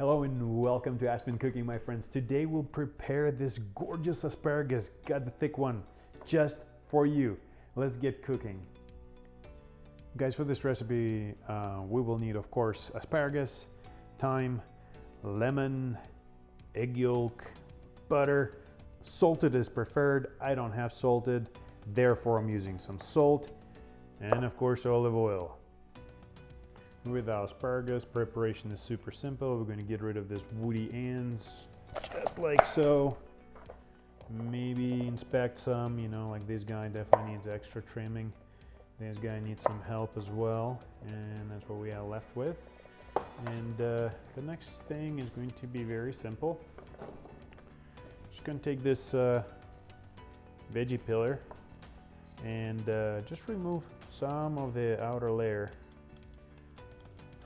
Hello and welcome to Aspen Cooking, my friends. Today we'll prepare this gorgeous asparagus, got the thick one, just for you. Let's get cooking. Guys, for this recipe we will need, of course, asparagus, thyme, lemon, egg yolk, butter. Salted is preferred. I don't have salted, therefore I'm using some salt, and of course olive oil. With our asparagus, preparation is super simple. We're going to get rid of this woody ends, just like so. Maybe inspect some, you know, like this guy definitely needs extra trimming. This guy needs some help as well, and that's what we are left with. And the next thing is going to be very simple. Just going to take this veggie peeler and just remove some of the outer layer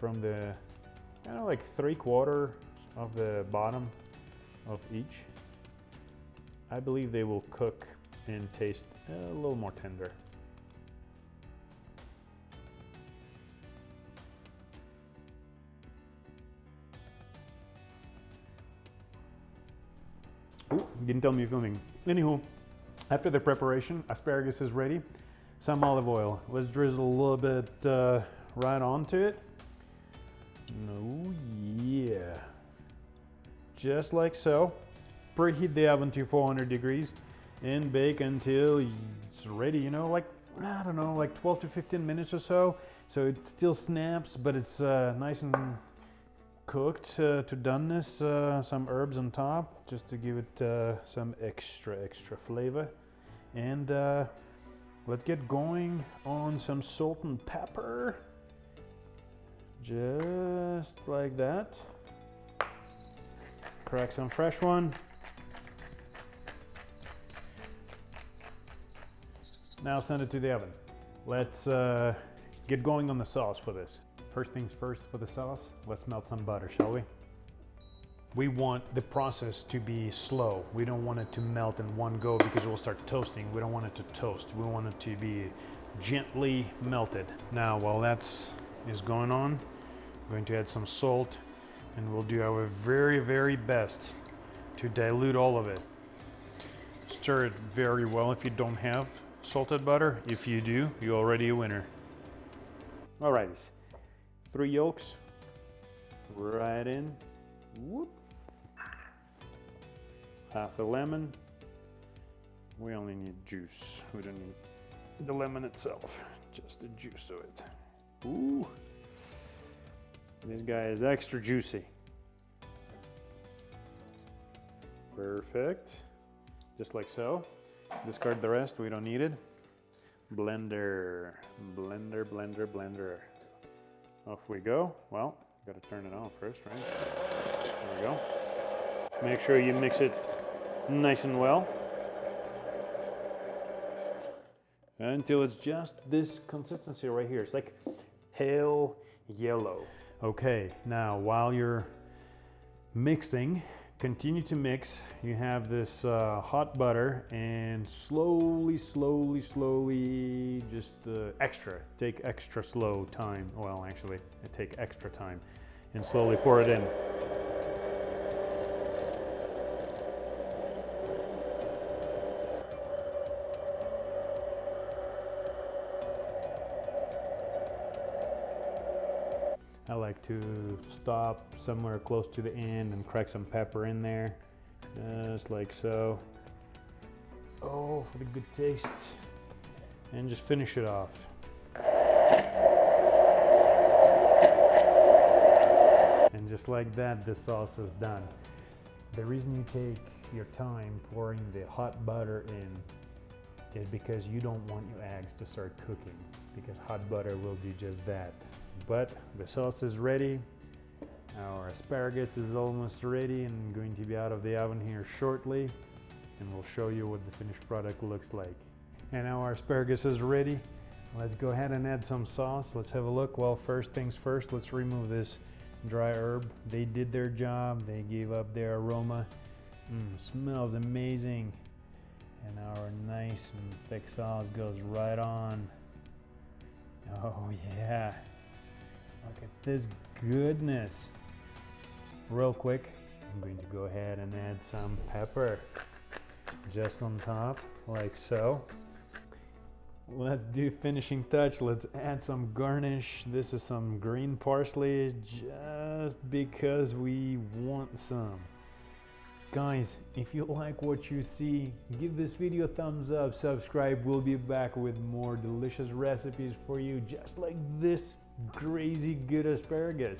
from the, like 3/4 of the bottom of each. I believe they will cook and taste a little more tender. Ooh, didn't tell me you're filming. Anywho, after the preparation, asparagus is ready. Some olive oil. Let's drizzle a little bit right onto it. Oh yeah, just like so. Preheat the oven to 400 degrees and bake until it's ready, you know, like, I don't know, like 12 to 15 minutes or so. So it still snaps, but it's nice and cooked to doneness. Some herbs on top just to give it some extra flavor. And let's get going on some salt and pepper. Just like that. Crack some fresh one. Now send it to the oven. Let's get going on the sauce for this. First things first, for the sauce, let's melt some butter, shall we? We want the process to be slow. We don't want it to melt in one go because it will start toasting. We don't want it to toast. We want it to be gently melted. Now, while that's going on, I'm going to add some salt, and we'll do our very best to dilute all of it. Stir it very well if you don't have salted butter. If you do, you're already a winner. Alrighty, 3 yolks, right in. Whoop. Half a lemon. We only need juice. We don't need the lemon itself, just the juice of it. Ooh. This guy is extra juicy. Perfect. Just like so. Discard the rest, we don't need it. Blender. Off we go. Well, gotta turn it on first, right? There we go. Make sure you mix it nice and well until it's just this consistency right here. It's like pale yellow. Okay, now while you're mixing, continue to mix. You have this hot butter, and slowly, just take extra slow time. Well, actually, take extra time and slowly pour it in. I like to stop somewhere close to the end and crack some pepper in there, just like so. Oh, for the good taste. And just finish it off. And just like that, the sauce is done. The reason you take your time pouring the hot butter in is because you don't want your eggs to start cooking, because hot butter will do just that. But the sauce is ready. Our asparagus is almost ready and going to be out of the oven here shortly, and we'll show you what the finished product looks like. And now our asparagus is ready. Let's go ahead and add some sauce. Let's have a look. Well, first things first, let's remove this dry herb. They did their job. They gave up their aroma. Smells amazing. And our nice and thick sauce goes right on. Oh yeah. Look at this goodness. Real quick, I'm going to go ahead and add some pepper just on top, like so. Let's do finishing touch. Let's add some garnish. This is some green parsley just because we want some. Guys, if you like what you see, give this video a thumbs up, subscribe. We'll be back with more delicious recipes for you, just like this crazy good asparagus.